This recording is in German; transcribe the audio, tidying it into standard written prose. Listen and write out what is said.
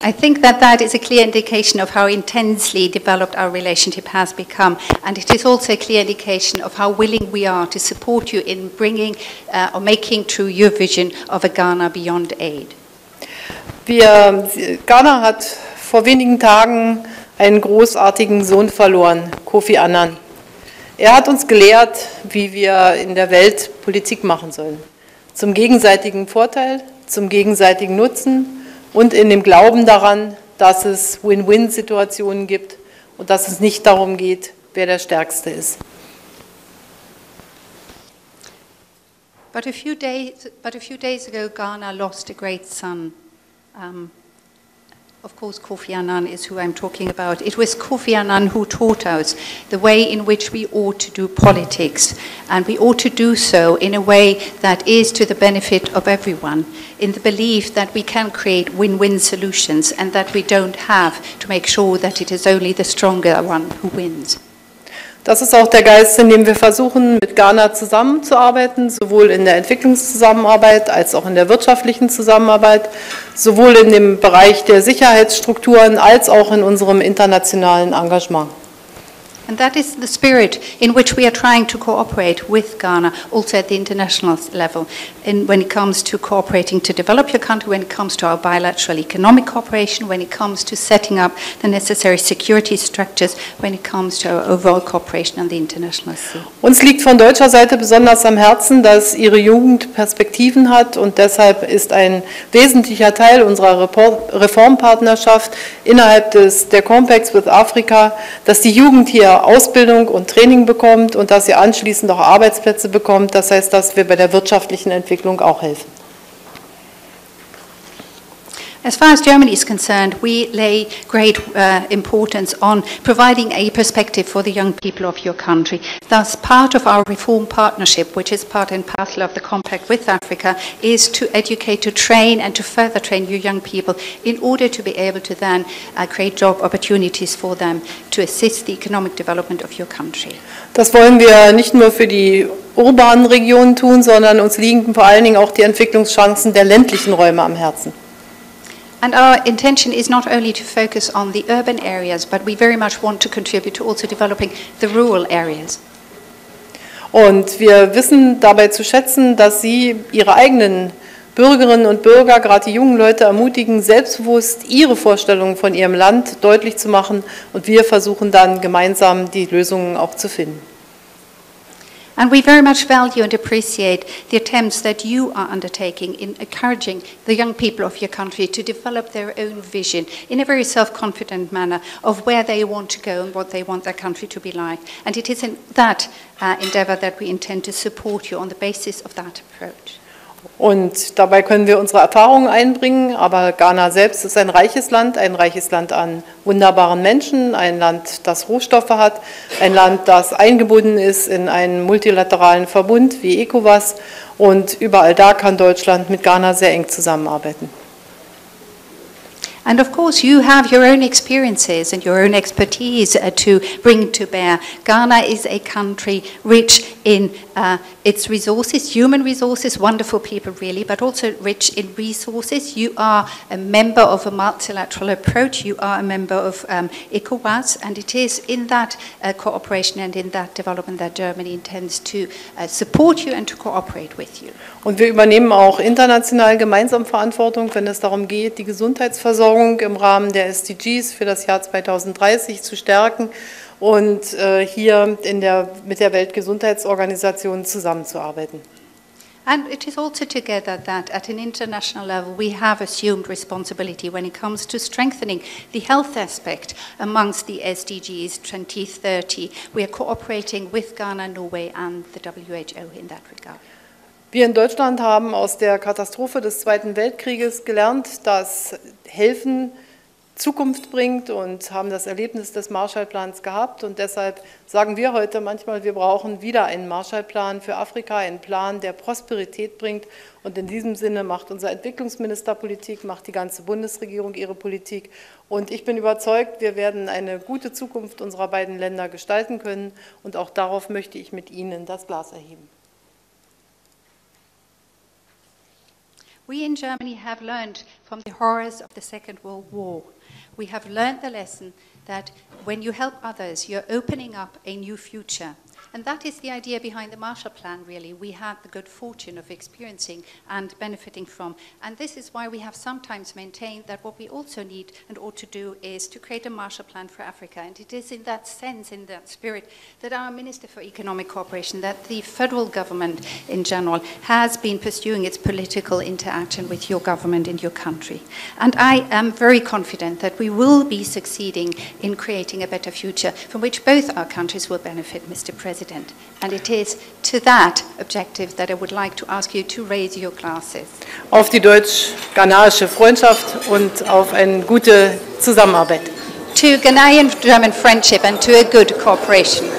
I think that that is a clear indication of how intensely developed our relationship has become, and it is also a clear indication of how willing we are to support you in bringing or making true your vision of a Ghana beyond aid. Ghana hat vor wenigen Tagen einen großartigen Sohn verloren, Kofi Annan. Er hat uns gelehrt, wie wir in der Welt Politik machen sollen. Zum gegenseitigen Vorteil, zum gegenseitigen Nutzen und in dem Glauben daran, dass es Win-Win-Situationen gibt und dass es nicht darum geht, wer der Stärkste ist. But a few days ago, Ghana lost a great son. Of course, Kofi Annan is who I'm talking about. It was Kofi Annan who taught us the way in which we ought to do politics, and we ought to do so in a way that is to the benefit of everyone, in the belief that we can create win-win solutions and that we don't have to make sure that it is only the stronger one who wins. Das ist auch der Geist, in dem wir versuchen, mit Ghana zusammenzuarbeiten, sowohl in der Entwicklungszusammenarbeit als auch in der wirtschaftlichen Zusammenarbeit, sowohl in dem Bereich der Sicherheitsstrukturen als auch in unserem internationalen Engagement. And that is the spirit in which we are trying to cooperate with Ghana, also at the international level, when it comes to cooperating to develop your country, when it comes to our bilateral economic cooperation, when it comes to setting up the necessary security structures, when it comes to our overall cooperation on the international scene. Uns liegt von deutscher Seite besonders am Herzen, dass Ihre Jugend Perspektiven hat, und deshalb ist ein wesentlicher Teil unserer Reformpartnerschaft innerhalb der Compacts with Africa, dass die Jugend hier Ausbildung und Training bekommt und dass sie anschließend auch Arbeitsplätze bekommt. Das heißt, dass wir bei der wirtschaftlichen Entwicklung auch helfen. As far as Germany is concerned, we lay great importance on providing a perspective for the young people of your country. Thus, part of our reform partnership, which is part and parcel of the compact with Africa, is to educate, to train and to further train your young people in order to be able to then create job opportunities for them to assist the economic development of your country. Das wollen wir nicht nur für die urbanen Regionen tun, sondern uns liegen vor allen Dingen auch die Entwicklungschancen der ländlichen Räume am Herzen. And our intention is not only to focus on the urban areas, but we very much want to contribute to also developing the rural areas. Und wir wissen dabei zu schätzen, dass Sie Ihre eigenen Bürgerinnen und Bürger, gerade die jungen Leute, ermutigen, selbstbewusst ihre Vorstellungen von ihrem Land deutlich zu machen, und wir versuchen dann gemeinsam die Lösungen auch zu finden. And we very much value and appreciate the attempts that you are undertaking in encouraging the young people of your country to develop their own vision in a very self-confident manner of where they want to go and what they want their country to be like. And it is in that endeavour that we intend to support you on the basis of that approach. Und dabei können wir unsere Erfahrungen einbringen, aber Ghana selbst ist ein reiches Land an wunderbaren Menschen, ein Land, das Rohstoffe hat, ein Land, das eingebunden ist in einen multilateralen Verbund wie ECOWAS, und überall da kann Deutschland mit Ghana sehr eng zusammenarbeiten. And of course, you have your own experiences and your own expertise to bring to bear. Ghana is a country rich in its resources, human resources, wonderful people really, but also rich in resources. You are a member of a multilateral approach. You are a member of ECOWAS, and it is in that cooperation and in that development that Germany intends to support you and to cooperate with you. Und wir übernehmen auch international gemeinsam Verantwortung, wenn es darum geht, die Gesundheitsversorgung im Rahmen der SDGs für das Jahr 2030 zu stärken und hier mit der Weltgesundheitsorganisation zusammenzuarbeiten. And it is also together that at an international level we have assumed responsibility when it comes to strengthening the health aspect amongst the SDGs 2030. We are cooperating with Ghana, Norway and the WHO in that regard. Wir in Deutschland haben aus der Katastrophe des Zweiten Weltkrieges gelernt, dass Helfen Zukunft bringt, und haben das Erlebnis des Marshallplans gehabt. Und deshalb sagen wir heute manchmal, wir brauchen wieder einen Marshallplan für Afrika, einen Plan, der Prosperität bringt. Und in diesem Sinne macht unser Entwicklungsminister Politik, macht die ganze Bundesregierung ihre Politik. Und ich bin überzeugt, wir werden eine gute Zukunft unserer beiden Länder gestalten können. Und auch darauf möchte ich mit Ihnen das Glas erheben. We in Germany have learned from the horrors of the Second World War. We have learned the lesson that when you help others, you're opening up a new future. And that is the idea behind the Marshall Plan, really. We had the good fortune of experiencing and benefiting from. And this is why we have sometimes maintained that what we also need and ought to do is to create a Marshall Plan for Africa. And it is in that sense, in that spirit, that our Minister for Economic Cooperation, that the federal government in general, has been pursuing its political interaction with your government in your country. And I am very confident that we will be succeeding in creating a better future from which both our countries will benefit, Mr. President. And it is to that objective that I would like to ask you to raise your glasses. Auf die deutsch-ghanaische Freundschaft und auf eine gute Zusammenarbeit. To Ghanaian-German friendship and to a good cooperation.